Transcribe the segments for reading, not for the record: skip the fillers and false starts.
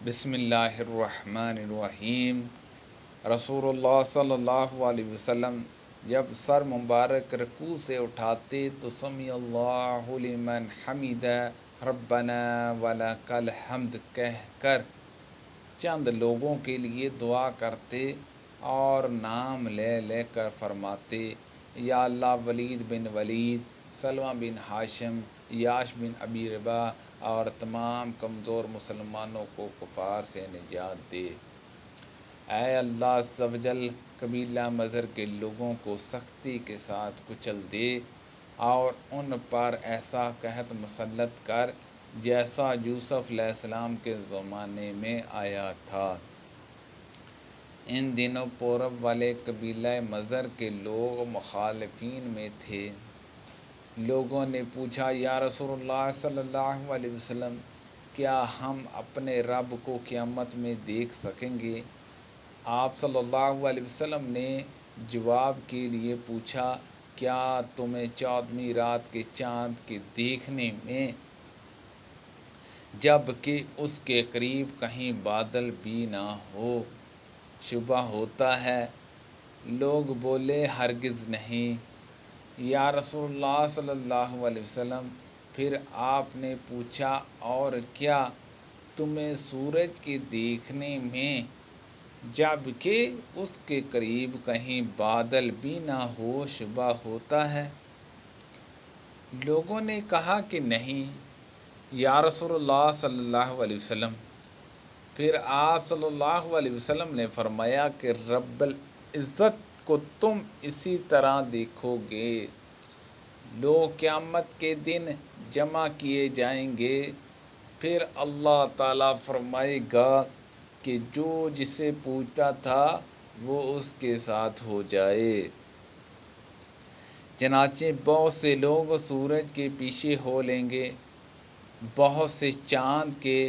بسم اللہ الرحمن الرحیم۔ رسول اللہ صلی اللہ علیہ وسلم جب سر مبارک رکوع سے اٹھاتے تو سمیع اللہ لمن حمدہ ربنا ولک الحمد کہہ کر چند لوگوں کے لیے دعا کرتے اور نام لے لے کر فرماتے، یا اللہ ولید بن ولید، سلمہ بن ہاشم، یاش بن ابی ربا اور تمام کمزور مسلمانوں کو کفار سے نجات دے۔ اے اللہ عز و جل، قبیلہ مضر کے لوگوں کو سختی کے ساتھ کچل دے اور ان پر ایسا قحط مسلط کر جیسا یوسف علیہ السلام کے زمانے میں آیا تھا۔ ان دنوں پورب والے قبیلہ مضر کے لوگ مخالفین میں تھے۔ لوگوں نے پوچھا، یا رسول اللہ صلی اللہ علیہ وسلم، کیا ہم اپنے رب کو قیامت میں دیکھ سکیں گے؟ آپ صلی اللہ علیہ وسلم نے جواب کے لیے پوچھا، کیا تمہیں 14ویں رات کے چاند کے دیکھنے میں جب کہ اس کے قریب کہیں بادل بھی نہ ہو شبہ ہوتا ہے؟ لوگ بولے، ہرگز نہیں یا رسول اللہ صلی اللہ علیہ وسلم۔ پھر آپ نے پوچھا، اور کیا تمہیں سورج کے دیکھنے میں جب کہ اس کے قریب کہیں بادل بھی نہ ہو شبہ ہوتا ہے؟ لوگوں نے کہا کہ نہیں یا رسول اللہ صلی اللہ علیہ وسلم۔ پھر آپ صلی اللہ علیہ وسلم نے فرمایا کہ رب العزت کو تم اسی طرح دیکھو گے۔ لوگ قیامت کے دن جمع کیے جائیں گے، پھر اللہ تعالیٰ فرمائے گا کہ جو جسے پوچھتا تھا وہ اس کے ساتھ ہو جائے۔ چنانچہ بہت سے لوگ سورج کے پیچھے ہو لیں گے، بہت سے چاند کے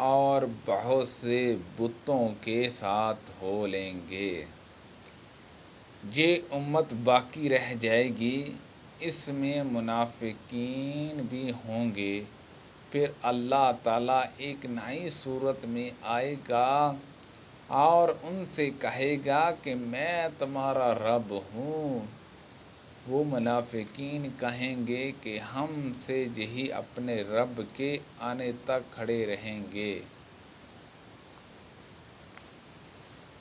اور بہت سے بتوں کے ساتھ ہو لیں گے۔ یہ امت باقی رہ جائے گی، اس میں منافقین بھی ہوں گے۔ پھر اللہ تعالیٰ ایک نئی صورت میں آئے گا اور ان سے کہے گا کہ میں تمہارا رب ہوں۔ وہ منافقین کہیں گے کہ ہم سے یہی اپنے رب کے آنے تک کھڑے رہیں گے،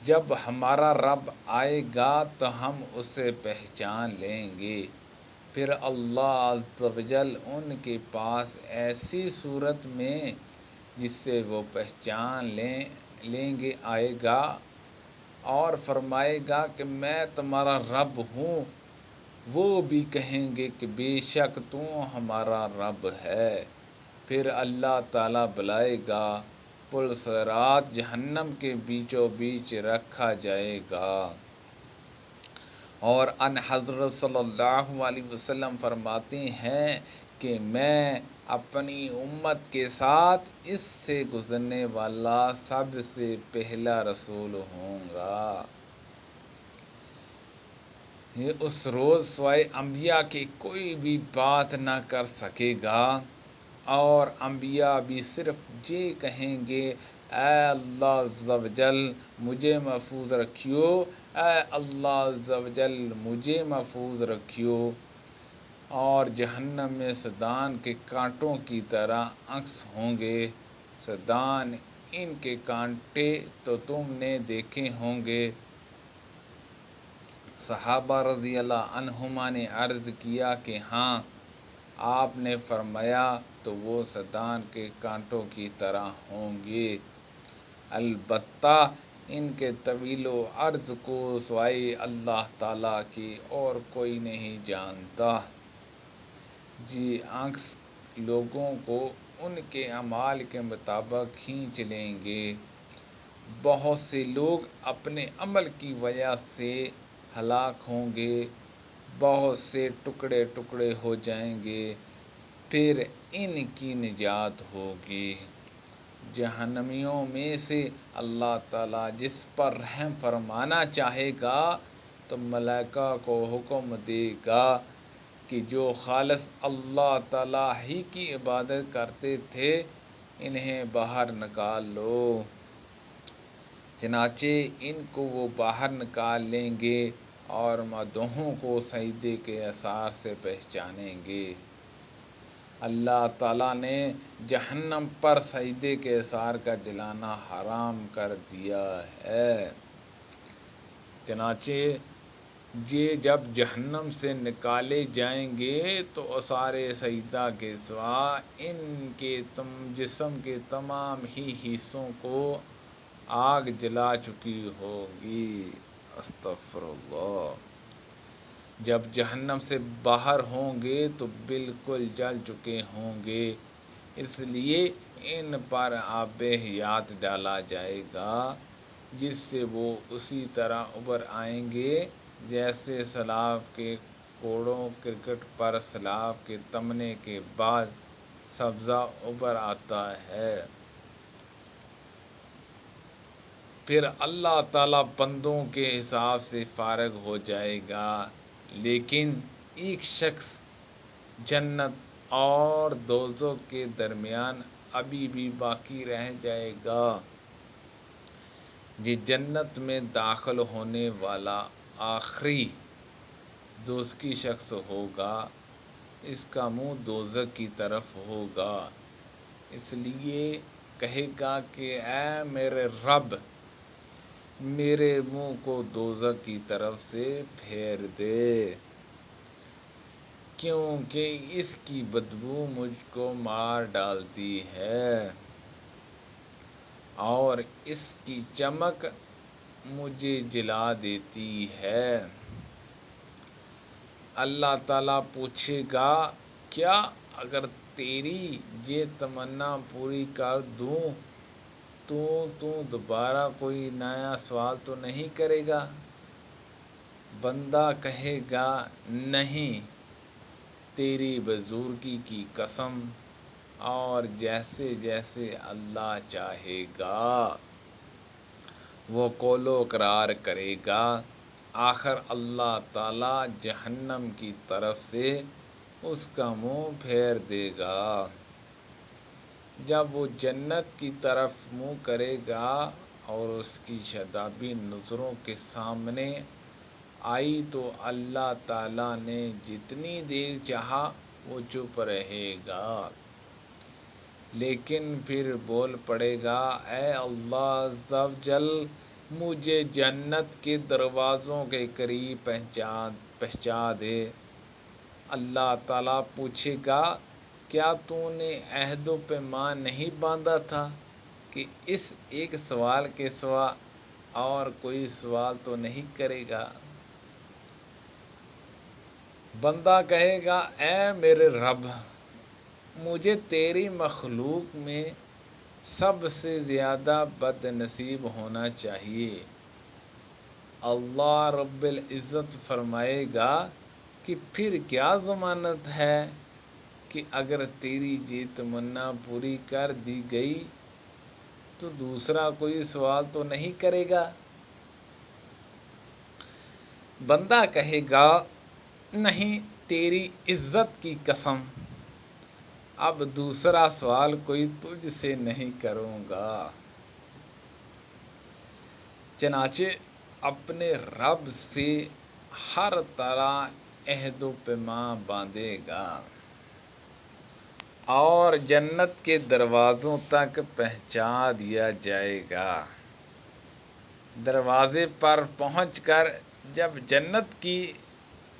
جب ہمارا رب آئے گا تو ہم اسے پہچان لیں گے۔ پھر اللہ عز و جل ان کے پاس ایسی صورت میں جس سے وہ پہچان لیں گے آئے گا اور فرمائے گا کہ میں تمہارا رب ہوں۔ وہ بھی کہیں گے کہ بے شک تو ہمارا رب ہے۔ پھر اللہ تعالیٰ بلائے گا، پل صراط جہنم کے بیچوں بیچ رکھا جائے گا، اور ان حضرت صلی اللہ علیہ وسلم فرماتے ہیں کہ میں اپنی امت کے ساتھ اس سے گزرنے والا سب سے پہلا رسول ہوں گا۔ یہ اس روز سوائے انبیاء کے کوئی بھی بات نہ کر سکے گا، اور انبیاء بھی صرف یہ کہیں گے، اے اللہ عز و جل مجھے محفوظ رکھیو، اے اللہ عز و جل مجھے محفوظ رکھیو۔ اور جہنم میں سدان کے کانٹوں کی طرح عکس ہوں گے۔ سدان، ان کے کانٹے تو تم نے دیکھے ہوں گے۔ صحابہ رضی اللہ عنہما نے عرض کیا کہ ہاں۔ آپ نے فرمایا تو وہ سدان کے کانٹوں کی طرح ہوں گے، البتہ ان کے طویل و عرض کو سوائے اللہ تعالیٰ کے اور کوئی نہیں جانتا۔ یہ عکس لوگوں کو ان کے اعمال کے مطابق کھینچ لیں گے۔ بہت سے لوگ اپنے عمل کی وجہ سے ہلاک ہوں گے، بہت سے ٹکڑے ٹکڑے ہو جائیں گے، پھر ان کی نجات ہوگی۔ جہنمیوں میں سے اللہ تعالیٰ جس پر رحم فرمانا چاہے گا تو ملائکہ کو حکم دے گا کہ جو خالص اللہ تعالیٰ ہی کی عبادت کرتے تھے انہیں باہر نکال لو۔ چنانچہ ان کو وہ باہر نکال لیں گے اور مدعوؤں کو سجدے کے اثار سے پہچانیں گے۔ اللہ تعالیٰ نے جہنم پر سجدے کے اثار کا جلانا حرام کر دیا ہے۔ چنانچہ یہ جب جہنم سے نکالے جائیں گے تو سارے سجدہ کے سوا ان کے جسم کے تمام ہی حصوں کو آگ جلا چکی ہوگی۔ استغفر اللہ۔ جب جہنم سے باہر ہوں گے تو بالکل جل چکے ہوں گے، اس لیے ان پر آب حیات ڈالا جائے گا جس سے وہ اسی طرح ابھر آئیں گے جیسے سیلاب کے کوڑوں کرکٹ پر سیلاب کے تمنے کے بعد سبزہ ابھر آتا ہے۔ پھر اللہ تعالیٰ بندوں کے حساب سے فارغ ہو جائے گا، لیکن ایک شخص جنت اور دوزخ کے درمیان ابھی بھی باقی رہ جائے گا۔ یہ جنت میں داخل ہونے والا آخری دوزخی شخص ہوگا، اس کا منہ دوزخ کی طرف ہوگا، اس لیے کہے گا کہ اے میرے رب، میرے منہ کو دوزخ کی طرف سے پھیر دے، کیونکہ اس کی بدبو مجھ کو مار ڈالتی ہے اور اس کی چمک مجھے جلا دیتی ہے۔ اللہ تعالیٰ پوچھے گا، کیا اگر تیری یہ تمنا پوری کر دوں تو دوبارہ کوئی نیا سوال تو نہیں کرے گا؟ بندہ کہے گا، نہیں، تیری بزرگی کی قسم، اور جیسے جیسے اللہ چاہے گا وہ قول و اقرار کرے گا۔ آخر اللہ تعالیٰ جہنم کی طرف سے اس کا منہ پھیر دے گا۔ جب وہ جنت کی طرف منہ کرے گا اور اس کی شادابی نظروں کے سامنے آئی تو اللہ تعالیٰ نے جتنی دیر چاہا وہ چپ رہے گا، لیکن پھر بول پڑے گا، اے اللہ عز و جل، مجھے جنت کے دروازوں کے قریب پہنچا دے۔ اللہ تعالیٰ پوچھے گا، کیا تو نے عہد و پیمان نہیں باندھا تھا کہ اس ایک سوال کے سوا اور کوئی سوال تو نہیں کرے گا؟ بندہ کہے گا، اے میرے رب، مجھے تیری مخلوق میں سب سے زیادہ بد نصیب ہونا چاہیے۔ اللہ رب العزت فرمائے گا کہ پھر کیا ضمانت ہے کہ اگر تیری یہ تمنا پوری کر دی گئی تو دوسرا کوئی سوال تو نہیں کرے گا؟ بندہ کہے گا، نہیں، تیری عزت کی قسم، اب دوسرا سوال کوئی تجھ سے نہیں کروں گا۔ چنانچہ اپنے رب سے ہر طرح عہد و پیمان باندھے گا اور جنت کے دروازوں تک پہنچا دیا جائے گا۔ دروازے پر پہنچ کر جب جنت کی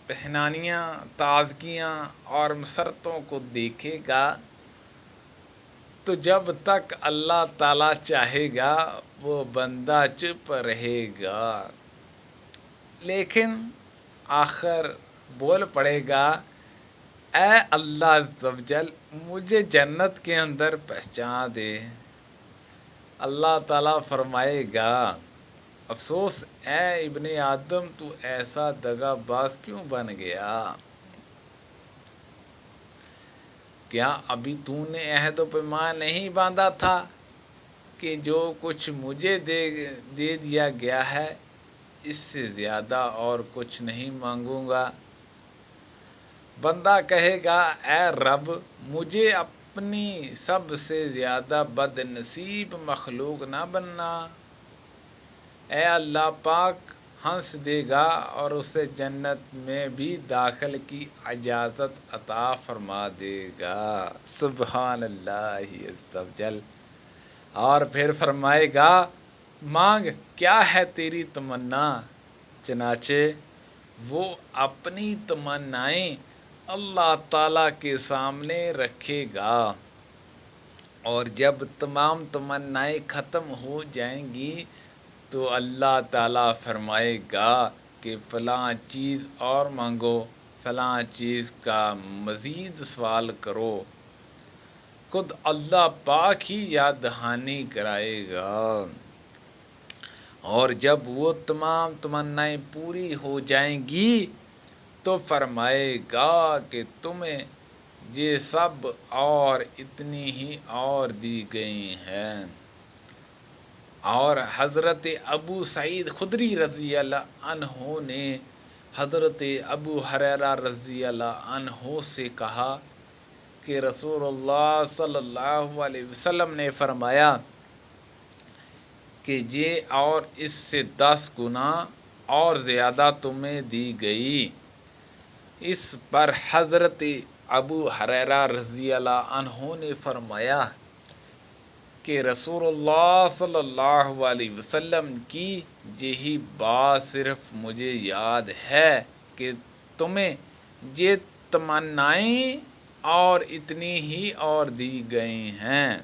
پہنانیاں، تازگیاں اور مسرتوں کو دیکھے گا تو جب تک اللہ تعالیٰ چاہے گا وہ بندہ چپ رہے گا، لیکن آخر بول پڑے گا، اے اللہ عز و جل، مجھے جنت کے اندر پہنچا دے۔ اللہ تعالیٰ فرمائے گا، افسوس اے ابن آدم، تو ایسا دغا باز کیوں بن گیا؟ کیا ابھی تو نے عہد و پیمان نہیں باندھا تھا کہ جو کچھ مجھے دے دیا گیا ہے اس سے زیادہ اور کچھ نہیں مانگوں گا؟ بندہ کہے گا، اے رب، مجھے اپنی سب سے زیادہ بد نصیب مخلوق نہ بننا۔ اے اللہ پاک ہنس دے گا اور اسے جنت میں بھی داخل کی اجازت عطا فرما دے گا۔ سبحان اللہ عز و جل۔ اور پھر فرمائے گا مانگ کیا ہے تیری تمنا، چنانچہ وہ اپنی تمنائیں اللہ تعالیٰ کے سامنے رکھے گا، اور جب تمام تمنائیں ختم ہو جائیں گی تو اللہ تعالیٰ فرمائے گا کہ فلاں چیز اور مانگو، فلاں چیز کا مزید سوال کرو۔ خود اللہ پاک ہی یاد دہانی کرائے گا، اور جب وہ تمام تمنائیں پوری ہو جائیں گی تو فرمائے گا کہ تمہیں یہ سب اور اتنی ہی اور دی گئی ہیں۔ اور حضرت ابو سعید خدری رضی اللہ عنہ نے حضرت ابو ہریرہ رضی اللہ عنہ سے کہا کہ رسول اللہ صلی اللہ علیہ وسلم نے فرمایا کہ یہ اور اس سے 10 گنا اور زیادہ تمہیں دی گئی۔ اس پر حضرت ابو ہریرہ رضی اللہ عنہ نے فرمایا کہ رسول اللہ صلی اللہ علیہ وسلم کی یہی بات صرف مجھے یاد ہے کہ تمہیں یہ تمنائیں اور اتنی ہی اور دی گئی ہیں۔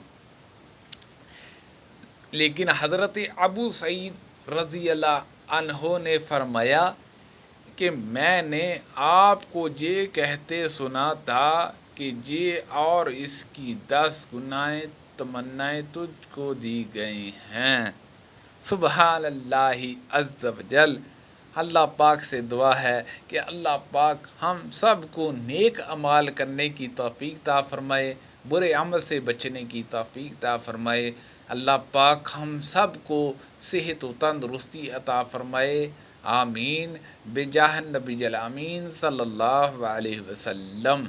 لیکن حضرت ابو سعید رضی اللہ عنہ نے فرمایا کہ میں نے آپ کو یہ کہتے سنا تھا کہ یہ اور اس کی 10 گنا تمنائیں تجھ کو دی گئی ہیں۔ سبحان اللہ عز و جل۔ اللہ پاک سے دعا ہے کہ اللہ پاک ہم سب کو نیک اعمال کرنے کی توفیق عطا فرمائے، برے عمل سے بچنے کی توفیق عطا فرمائے۔ اللہ پاک ہم سب کو صحت و تندرستی عطا فرمائے، آمین، بجاہ نبی الامین صلی اللہ علیہ وسلم۔